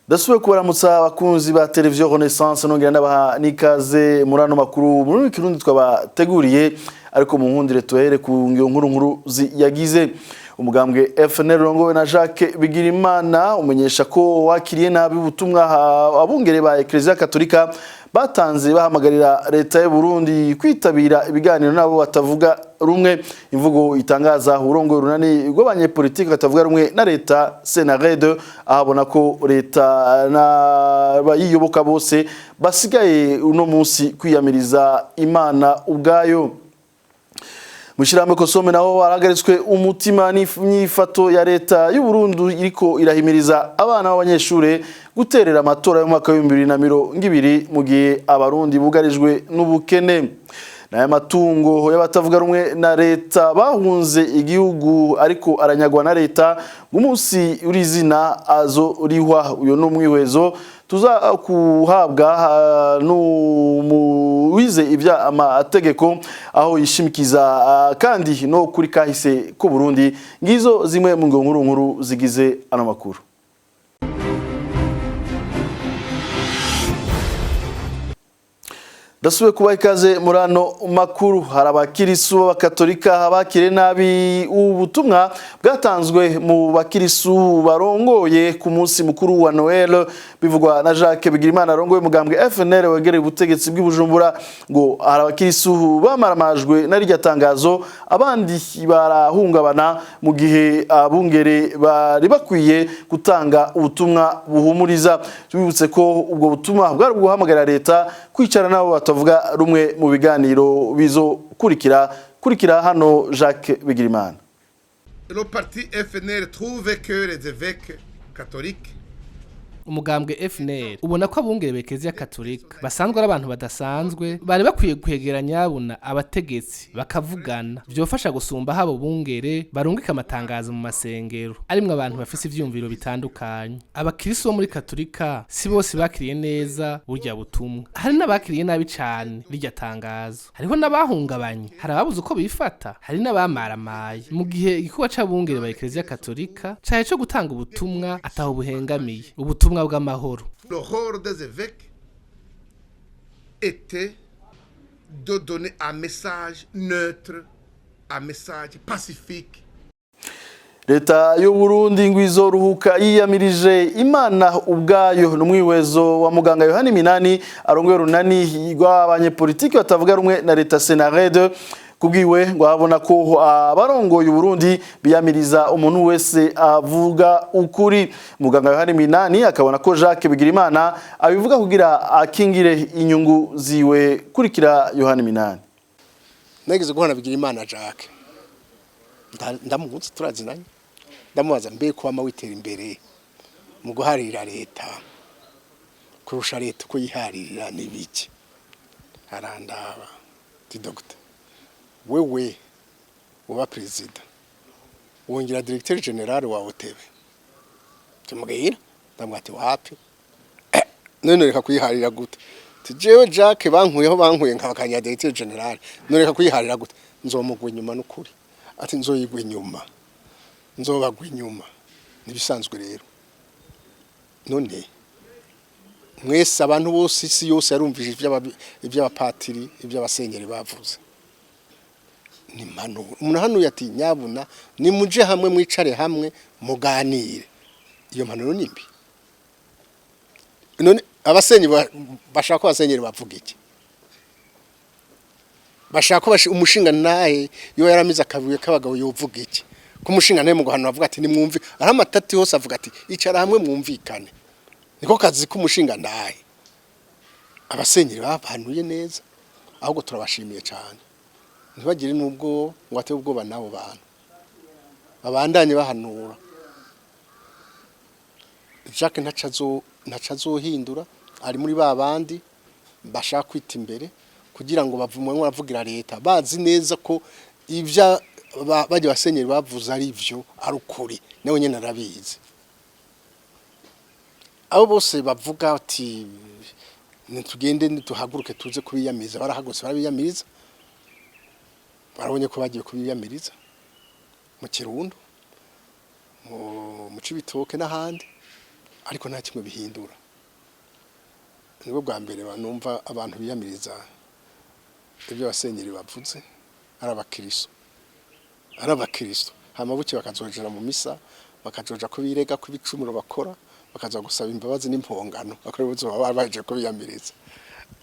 Dasubiye kubaramutsa abakunzi ba televiziyo Renaissance nongera ndabaha nikaze murano makuru muri kirundi twabateguriye ariko mu nkundire tuhere ku nkuru yagize umugambwe FNL rongowe na Jacques Bigirimana umenyesha ko wakiriye nabi ubutumwa abungere ba Ecclesia Katolika batanze bahamagarira leta y'u Burundi kwitabira ibiganiro nabo batavuga rumwe imvugo itangaza urongoye runani rw'abanye politike batavuga rumwe na leta Senarede ahabona ko leta na bayiyoboka bose basigaye uno munsi kwiyamiriza Imana ubwayo. Mushirame Kosome naho waragaritswe umutima n'inyifato ya leta y'u Burundi iriko irahimiriza abana b'abanyeshure guterera amatora y'umwaka wa 2020 mu gihe abarundi bugarijwe n'ubukene. Naya matungo y'abatavuga rumwe na leta bahunze igihugu ariko aranyagwa na leta umunsi urizina azo rihwa uyo no mwihwezo tuza kuhabwa n'umuwize ibya amategeko aho yishimikiza kandi no kuri kahise ko Burundi ngizo zimwe mu nkuru zigize ano makuru. Dasubiye kubaha ikaze murano makuru harabakirisu b'abakatolika bakire nabi ubutumwa bwatanzwe mu bakirisu barongoye ku munsi mukuru wa Noel bivugwa na Jacques Bigirimana arongoye mugambwe FNL wegereye ubutegetsi bw'Ibujumbura ngo harabakirisu bamaramajwe na rirya tangazo abandi barahungabana mu gihe abungere bari bakwiye gutanga ubutumwa buhumuriza tubibutse ko ubwo butumwa bwari guhamagara leta kwicara nabo batavuga rumwe mu biganiro bizo kurikira hano Jacques Bigirimana. Le parti FNL trouve que les évêques catholiques umugambwe FNL ubona ko abungere Ecclesia Katolika basanzwe ari abantu badasanzwe bari bakwiye kwegeranya abuna abategetsi bakavugana byofasha gusumba habo bungere barungika amatangazo mu masengero arimwe abantu bafise ivyumviro bitandukanye. Abakristo bo muri Katolika si bose bakiriye neza burya butumwa, hari n'abakiriye nabi cyane rirya tangazo, hariho n'abahungabanye, hari ababuze uko bifata, hari n'abamaramaye mu gihe igikorwa c'abungere ba Ecclesia Katolika cyaje cyo gutanga ubutumwa ataho buhengamiye ubutumwa bw'amahoro. Le rôle des évêques était de donner un message neutre, un message pacifique. Leta y'u Burundi ngwizo ruhuka yiyamirije Imana ubwayo n'umwiwezo wa muganga Yohani Minani arongoye runani rw'abanye politike batavuga rumwe na leta Senarede kubwiwe ngo abona ko abarongoye Burundi biyamiriza umuntu wese avuga ukuri. Muganga Yohani Minani akabona ko Jacques Bigirimana abivuga kugira akingire inyungu ziwe kurikira Yohani Minani. Nageze guhana Bigirimana Jacques ndamuzi turazinanye ndamubaza mbe ko ama witera imbere mu guharira leta kurusha leta uko yiharira nibiki arandaba ti doctor wewe uba president wongera directeur general wa OTB tumubwira ndamwati wapi none reka kuyiharira gute tijewe Jacques bankuye nkabakanya directeur general none reka kuyiharira gute nzomugwa inyuma n'ukuri ati nzoyigwa inyuma nzobagwa inyuma nibisanzwe rero none mwese abantu bose isi yose yarumvije iby'abapatiri iby'abasenyeri bavuze ni manu umuntu hano yati nyabuna ni muje hamwe mwicare hamwe muganire iyo mpanuro nimbi none abasenyeri bashaka abasenyeri bavuga iki bashaka umushinga naye yo yaramiza akabuye kabagabo yovuga iki kumushinga naye mu guhana bavuga ati nimwumvi ari amatati hose avuga ati icara hamwe mwumvikane niko kazi kumushinga naye abasenyeri bapanuye neza ahubwo turabashimiye cyane ntibagire nubwo ngo ate ubwoba nabo bantu babandanye bahanura Jacques ntacazohindura ari muri babandi bashaka kwita imbere kugira ngo bavumwe bavugira leta bazi neza ko ivya baje basenyeri bavuze ari byo ari ukuri nawe nyene arabizi. Abo bose bavuga ati nitugende nituhaguruke tuze kubiyamiriza barahagose barabiyamiriza barabonye ko bagiye kubiyamiriza mu Kirundo mu Cibitoke n'ahandi ariko nta kimwe bihindura. Nibwo bwa mbere banumva abantu biyamiriza ibyo abasenyeri bavuze ari abakristo hama buke bakazojera mu misa bakajoja kubirega kubicumuro bakora bakaza gusaba imbabazi n'impongano bakora buzo babaje kubiyamiriza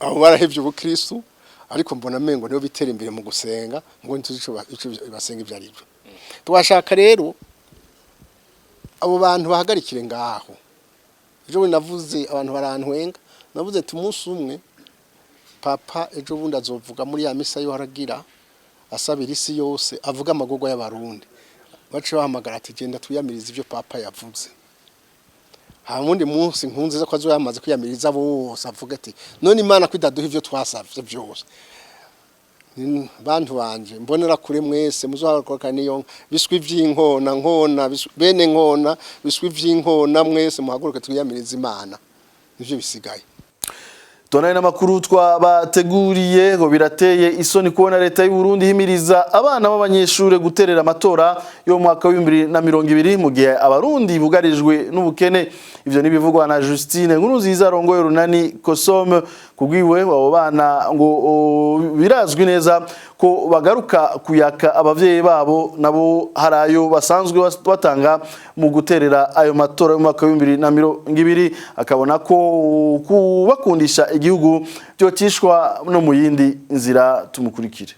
aho barahevye ubukristo ariko mbona mengo niyo bitera imbere mu gusenga ngo ntuzico basenga ibyo aribyo. Twashaka rero abo bantu bahagarikire ngaho. Ejo navuze abantu barantwenga navuze ati umunsi umwe papa ejo bundi azovuga muri ya misa yo haragira asabira isi yose avuga amagogo y'abarundi bace bahamagara ati genda tuyamiriza ibyo papa yavuze. Hamundi munsi nkunze ko azoyamaze kwiyamiriza bose avuga ati none Imana kwidaduha ivyo twasavye byose. Bantu banje mbonera kure mwese muzohakoka niyo biswi vy'inkona bene nkona biswi vy'inkona mwese muhaguruke twiyamiriza Imana nivyo bisigaye. Tunaye n'amakuru twabateguriye ngo birateye isoni kubona leta y'u Burundi himiriza abana b'abanyeshure guterera amatora yo mu mwaka wa 2020 mu gihe abarundi bugarijwe n'ubukene. Ivyo nibivugwa na Justine Nkurunziza rongoye runani Kosome kugwiwe abo bana ngo birazwi neza ko bagaruka kuyaka abavyeyi babo nabo harayo basanzwe batanga mu guterera ayo matora yo mu mwaka wa 2020 akabona ko kubakundisha igihugu byotishwa no mu yindi nzira. Tumukurikire.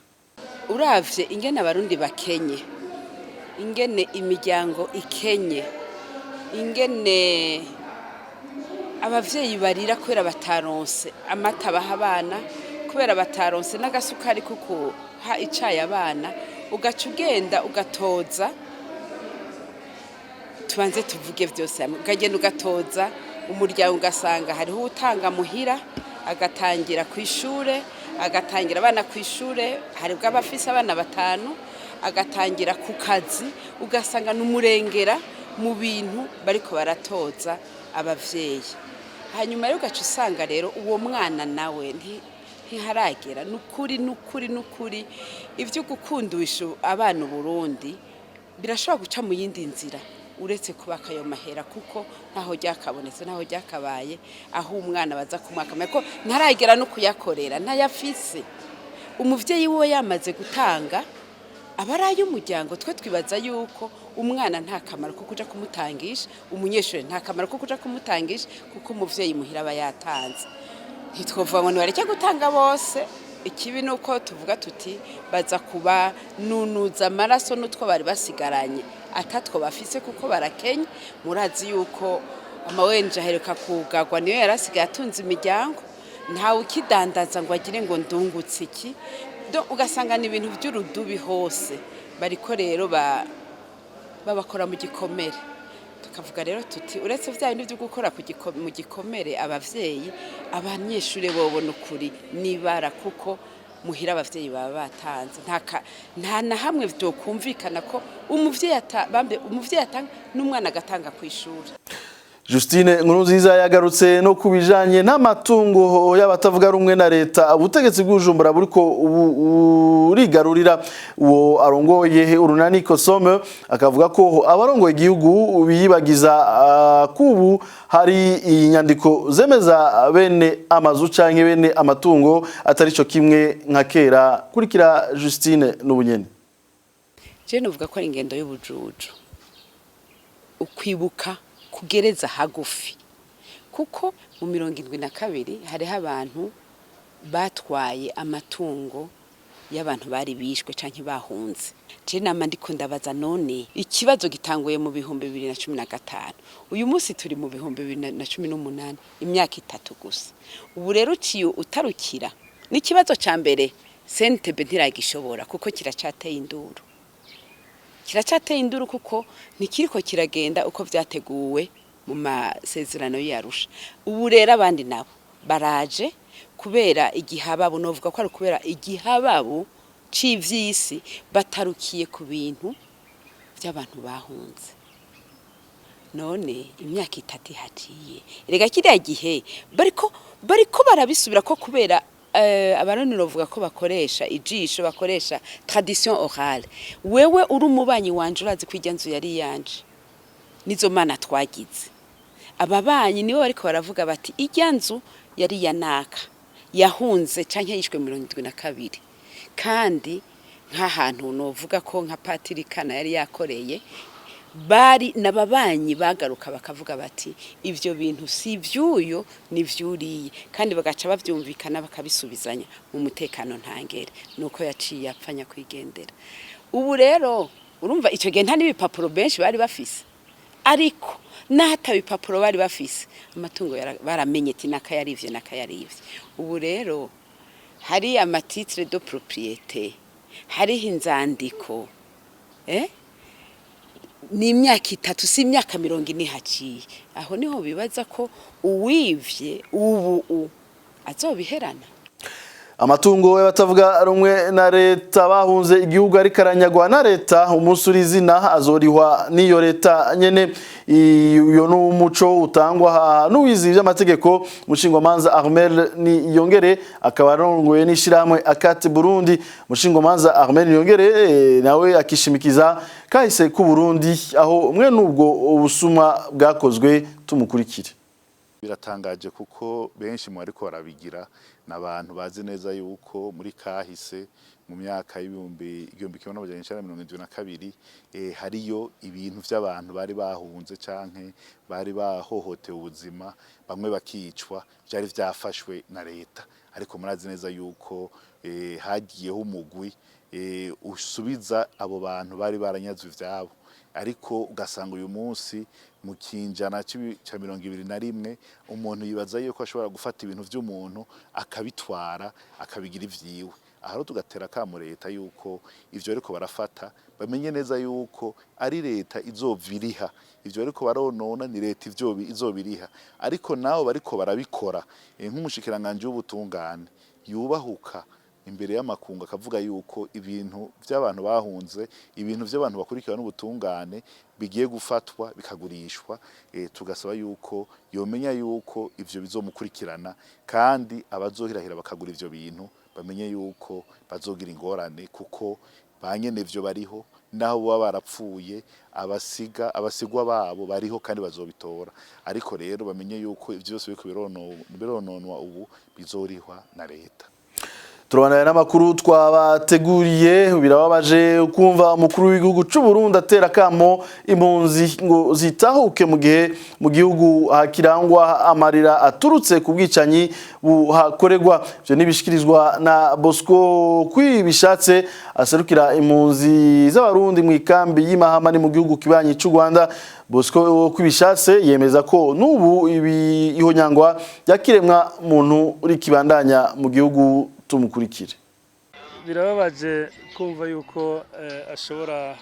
Uravye ingene abarundi bakenye, ingene imiryango ikenye, ingene abavyeyi barira kwera bataronse amata baha abana kubera bataronse n'agasukari kuko ha icaye abana ugaca ugenda ugatoza tubanze tuvuge byose ukagenda ugatoza umuryango ugasanga hariho utanga muhira agatangira kwishure agatangira abana kwishure hari bw'abafise abana batanu agatangira ku kazi ugasanga n'umurengera mu bintu bariko baratoza abavyeyi. Hanyuma rero ugaca usanga rero uwo mwana nawe ntiharagera nukuri ivyo gukundisha abana Burundi birashobora guca mu yindi nzira uretse kubaka ayo mahera kuko ntaho ryakabonetse ntaho ryakabaye aho umwana baza kumwaka ko ntaragera no kuyakorera ntayafise. Umuvyeyi we yamaze gutanga abaraye umuryango twe twibaza yuko umwana nta kamaro ko kuja kumutangisha umunyeshure nta kamaro ko kuja kumutangisha kuko umuvyeyi muhira aba yatanze. Ntitwovuga ngo nibareke gutanga bose ikibi nuko tuvuga tuti baza kuba nunuza amaraso n'utwo bari basigaranye atatwo bafise kuko barakenye. Murazi yuko amawenje aheruka kugagwa niyo yarasigaye atunze imiryango ntawe ukidandaza ngo agire ngo ndungutse iki ugasanga ni ibintu by'urudubi hose bariko rero babakora mu gikomere. Tukavuga rero tuti uretse vya bintu byo gukora mu gikomere abavyeyi abanyeshure bobona ukuri nibara kuko muhira abavyeyi baba batanze nta na hamwe byo kumvikana ko umuvyeyi atanga n'umwana agatanga kwishura. Justine Nkurunziza yagarutse no kubijanye n'amatungo y'abatavuga rumwe na leta ubutegetsi bw'Ujumbura buriko urigarurira uwo arongoye urunani Kosome akavuga ko abarongoye igihugu biyibagiza kubu hari inyandiko zemeza bene amazu canke bene amatungo atari cyo kimwe nka kera. Kurikira Justine n'ubunyene. Je novuga ko ari ingendo y'ubujuju ukwibuka kugereza hagufi kuko mu 72 hariho abantu batwaye amatungo y'abantu bari bishwe canke bahunze. Je nama ndiko ndabaza none ikibazo gitanguye mu 2015 uyu munsi turi mu 2018 imyaka 3 gusa. Ubu rero ciyo utarukira ni kibazo ca mbere sentebe ntiragishobora kuko kiracateye induru. Kiracateye induru kuko nikiriko kiragenda uko vyateguwe mu masezerano y'Arusha. Ubu rero abandi nabo baraje kubera igihababo novuga ko ari kubera igihababo c'ivyisi batarukiye ku bintu by'abantu bahunze. None imyaka 3 hatiye erega kiriya gihe bariko barabisubira ko kubera abarundi novuga ko bakoresha ijisho bakoresha tradition orale. Wewe uri umubanyi wanje urazi kwijya nzu yari yanje nizo mana twagize ababanyi nibo bariko baravuga bati ijya nzu yari yanaka yahunze canke yishwe 72 kandi nk'ahantu novuga ko nka Patirikana yari yakoreye bari nababanyi bagaruka bakavuga bati ivyo bintu si vyuyo ni vyuriye kandi bagaca bavyumvikana bakabisubizanya mu mutekano ntangere nuko yaciye apfanya kwigendera. Ubu rero urumva ico gihe nta n'ibipapuro benshi bari bafise, ariko nahata ibipapuro bari bafise amatungo baramenye ati nakayarivye nakayarivye. Ubu rero hari amatitre de propriété, hari inzandiko ni imyaka 3 si imyaka 40 haciye, aho niho bibaza ko uwivye ubu azobiherana. Amatungo y'abatavuga rumwe na leta bahunze igihugu ari karanyagwa na leta umunsi urizina azorihwa niyo leta nyene. Iyo n'umuco utangwa n'uwizi by'amategeko Mushingwamanza Armel Niyongere akaba arongoye n'ishiramwe Akate Burundi. Mushingwamanza Armel Niyongere nawe akishimikiza kahise ku Burundi aho mwe nubwo ubusuma bwakozwe tumukurikire. Biratangaje kuko benshi mu ariko barabigira n'abantu bazi neza yuko muri kahise mu myaka y'ibihumbi 1972 hariyo ibintu by'abantu bari bahunze canke bari bahohote ubuzima bamwe bakicwa byari vyafashwe na leta, ariko murazi neza yuko hagiyeho umugwi usubiza abo bantu bari baranyazwe ivyabo, ariko ugasanga uyu munsi mu kinjana ca 2021 umuntu yibaza yuko ashobora gufata ibintu vy'umuntu akabitwara akabigira ivyiwe. Aho tugatera kamo leta yuko ivyo ariko barafata bamenye neza yuko ari leta izoviriha, ivyo ariko baronona ni leta izobiriha, ariko naho bariko barabikora nk'umushikiranganje w'ubutungane yubahuka imbere y'amakungu akavuga yuko ibintu by'abantu bahunze, ibintu by'abantu bakurikira n'ubutungane bigiye gufatwa bikagurishwa, tugasaba yuko yomenya yuko ivyo bizomukurikirana kandi abazohirahira bakagura ivyo bintu bamenye yuko bazogira ingorane kuko banyene ivyo bariho naho baba barapfuye abasigwa babo bariho kandi bazobitora, ariko rero bamenye yuko ivyo byose birononwa ubu bizorihwa na leta. Turabana n'amakuru twabateguriye. Birababaje kumva umukuru w'igihugu cy'u Burundi atera kamo impunzi ngo zitahuke mu gihe mu gihugu hakirangwa amarira aturutse ku bwicanyi buhakorerwa. Byo nibishikirizwa na Bosco kwibishatse aserukira impunzi z'abarundi mu ikambi y'Imahama ni mu gihugu kibanyi cy'u Rwanda. Bosco kwibishatse yemeza ko nubu ihonyangwa yakiremwa muntu uri kibandanya mu gihugu. Tumukurikire. Birababaje kumva yuko ashobora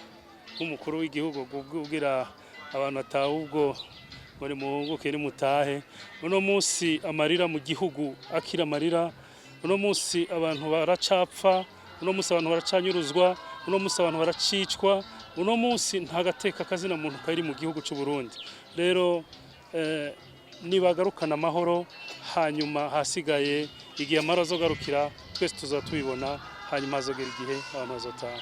nk'umukuru w'igihugu kubwira abantu atahubwo muri muhunguke ni mutahe. Uno munsi amarira mu gihugu akira amarira, uno munsi abantu baracapfa, uno munsi abantu baracanyuruzwa, uno munsi abantu baracicwa, uno munsi nta gateka kazina muntu kari mu gihugu cy'u Burundi. Rero nibagarukana amahoro hanyuma hasigaye igihe amahoro azogarukira twese tuzatubibona hanyuma azogera igihe abantu bazotaha.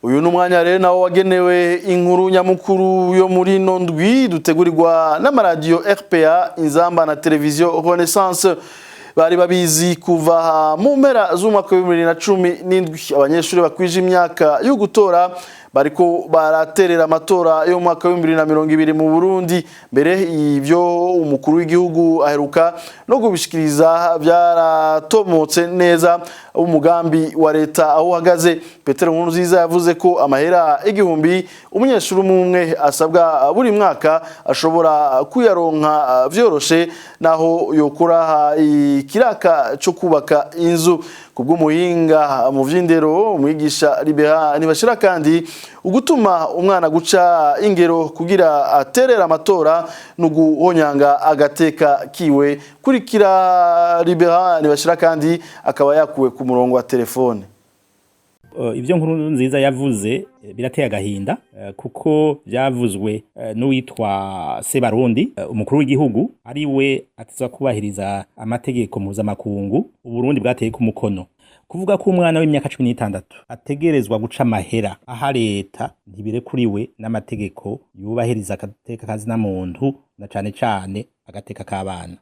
Uyu numwanya rero nawo wagenewe inkuru nyamukuru yo muri nondwi dutegurirwa n'amaradiyo RPA Inzamba na televiziyo Renaissance. Bari babizi kuva mu mpera z'umwaka wa 2017 abanyeshuri bakwije imyaka yo gutora bariko baraterera amatora yo mu mwaka wa 2020 mu Burundi. Mbere ivyo umukuru w'igihugu aheruka no gubishikiriza byaratomotse neza umugambi wa leta aho uhagaze. Petero Nkurunziza yavuze ko amahera igihumbi umunyeshuri umwe asabwa buri mwaka ashobora kuyaronka vyoroshe naho yokura ikiraka cyo kubaka inzu. Kubw'umuhinga mu vy'indero umwigisha Libera Nibashira kandi ugutuma umwana guca ingero kugira aterera amatora nuguhonyanga agateka kiwe. Kurikira Libera Nibashira kandi akaba yakuwe ku murongo wa telefone. Ibyo Nkurunziza yavuze birateye agahinda kuko byavuzwe n'uwitwa Sebarundi umukuru w'igihugu ari we atiza kubahiriza amategeko mpuzamakungu Uburundi bwateye ku mukono kuvuga ko umwana w'imyaka 16 ategerezwa guca amahera aha leta ntibirekuriwe n'amategeko yubahiriza agateka kazina muntu na cane agateka k'abana.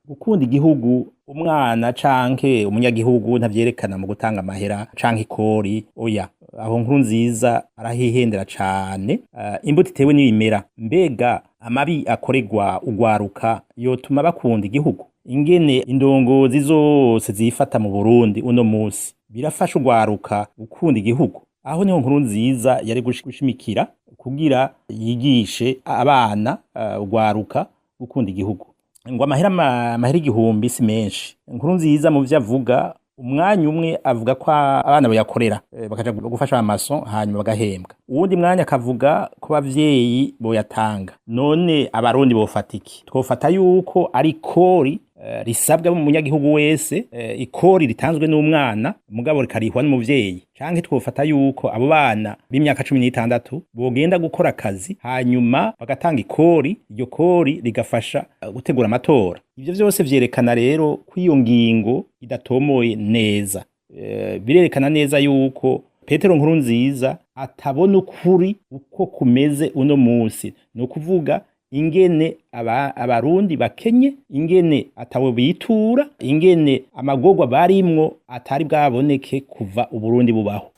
Gukunda igihugu umwana canke umunyagihugu ntavyerekana mu gutanga amahera canke ikori oya, aho Nkurunziza arahihendera cane. Imbuto itewe n'ibimera, mbega amabi akorerwa ugwaruka yotuma bakunda igihugu? Ingene indongozi zose zifata mu Burundi uno musi birafasha ugwaruka gukunda igihugu. Aho niho Nkurunziza yari gushimikira kugira yigishe abana ugwaruka gukunda igihugu. Ngo amahera igihumbi si menshi. Nkurunziza mu vyo avuga, umwanya umwe avuga ko abana boyakorera bakaja gufasha amaso hanyuma bagahembwa. Uwundi mwanya akavuga ko bavyeyi boyatanga. None abarundi bofatiki? Twofata yuko ari kori risabwa mu munyagihugu wese, ikori ritanzwe n'umwana mugabo rikarihwa n'umuvyeyi, canke twofata yuko abo bana b'imyaka 16 bogenda gukora akazi hanyuma bagatanga ikori, iryo kori rigafasha gutegura amatora. Ivyo vyose vyerekana rero ko iyo ngingo idatomoye neza. Birerekana neza yuko Petero Nkurunziza atabona ukuri uko kumeze uno musi, no kuvuga ingene abarundi bakenye, ingene atawe bitura, ingene amagorwa barimwo atari bwaboneke kuva Uburundi bubaho.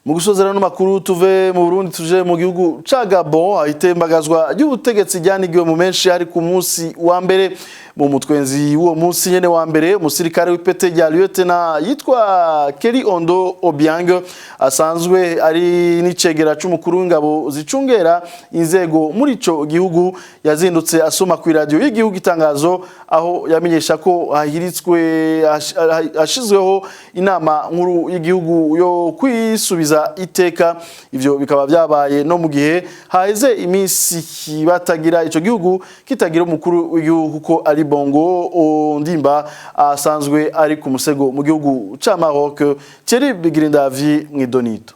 Mu gusozera no makuru tuve mu Burundi tuje mu gihugu ca Gabon, ahitembagazwa y'ubutegetsi ryanigiwe mu menshi ari ku munsi wa mbere. Mu mutwenzi w'uwo munsi nyene wa mbere, umusirikare w'ipete rya lieutenant yitwa Keri Ondo Obiang asanzwe ari n'icegera c'umukuru w'ingabo zicungera inzego muri ico gihugu, yazindutse asoma ku radio y'igihugu itangazo aho yamenyesha ko ashizweho inama nkuru y'igihugu yo kwisubiza iteka. Ivyo bikaba vyabaye no mu gihe haheze imisi batagira ico gihugu kitagira umukuru w'igihugu ko ari Bongo Ondimba asanzwe ari ku musego mu gihugu ca Maroc. Thierry Bigirindavi mw'idonito.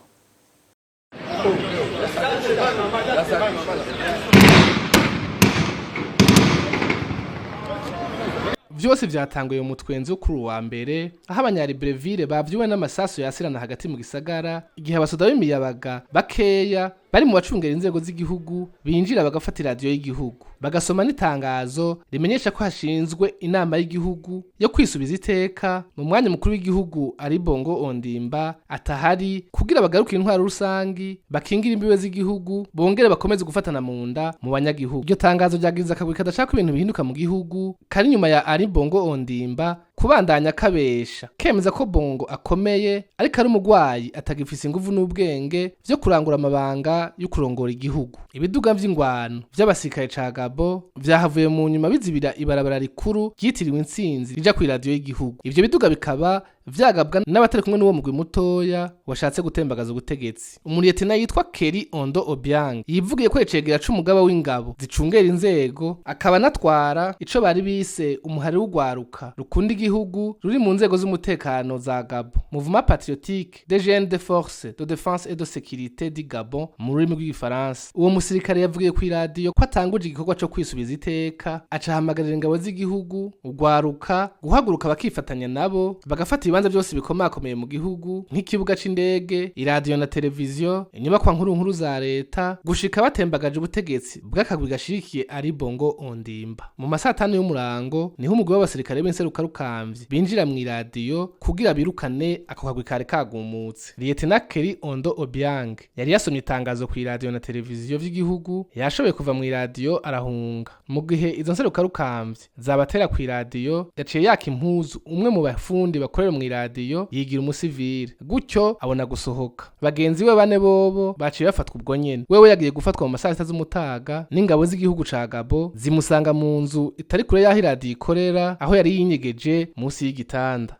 Vyose vyatanguye mu mutwenzi kuri uwa mbere, aho abanyalibreville bavyuwe n'amasaso yasirana hagati mu gisagara, igihe abasoda b'imiyabaga bakeya bari mu bacungera inzego z'igihugu binjira bagafata radio y'igihugu, bagasoma n'itangazo rimenyesha ko hashinzwe inama y'igihugu yo kwisubiza iteka mu mwanya mukuru w'igihugu ari Bongo Ondimba atahari, kugira bagaruke intwaro rusangi, bakingira imbibe z'igihugu, bongere bakomeze gufatana mu nda mu banyagihugu. Iryo tangazo ryagize akabwi kadashaka ibintu bihinduka mu gihugu kari nyuma ya ari Bongo Ondimba kubandanya kabesha kemeza ko Bongo akomeye ariko ari umugwayi atagifise inguvu n'ubwenge vyo kurangura amabanga yo kurongora igihugu. Ibiduga vy'ingwano vy'abasirikare ca Gabo vyahavuye mu nyuma bizibira ibarabara rikuru ryitiriwe Intsinzi rija ku radio y'igihugu. Ivyo biduga bikaba vyagabwa n'abatari kumwe n'uwo mugwi mutoya washatse gutembagaza ubutegetsi. Umuriyetina yitwa Keri Ondo Obiang yivugiye ko icegera c'umugaba w'ingabo zicungera inzego, akaba natwara ico bari bise umuhari w'ugwaruka rukunda igihugu ruri mu nzego z'umutekano za Gabo, Mouvement Patriotique des Jeunes des Forces de Défense et de Sécurité du Gabon mu rurimi rw'igifaransa. Uwo musirikare yavugiye ku radio ko atanguje igikorwa co kwisubiza iteka, acahamagarira ingabo z'igihugu ugwaruka guhaguruka bakifatanya nabo bagafata ibibanza byose bikomakomeye mu gihugu nk'ikibuga c'indege, iradio na televiziyo, inyubakwa nkuru za leta, gushika batembagaje ubutegetsi bw'akagwi gashikiye ari Bongo Ondimba. Mu masatani y'umurango niho umugwi w'abasirikare b'inseruka rukamvye binjira mu iradio kugira birukane ako kagwi kare kagumutse. Lieutenant Keri Ondo Obiang yari yasomye itangazo ku iradio na televiziyo vy'igihugu, yashoboye kuva mu iradio arahunga. Mu gihe izo nseruka rukamvye zabatera ku iradio, yaciye yaka impuzu umwe mu bafundi bakorera mu iradio yigira umusivile, gutyo abona gusohoka. Bagenzi we bane bobo baciye bafatwa ubwo nyene. Wewe yagiye gufatwa mu masaha z'umutaga n'ingabo z'igihugu ca Gabo zimusanga mu nzu itari kure yaho iradio ikorera, aho yari yinyegeje munsi y'igitanda.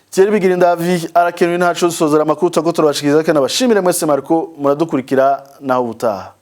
Thierry Bigirindavi arakenuye ntaco dusozera amakuru twago turabashikiriza, kandi abashimire mwese mariko muradukurikira naho ubutaha.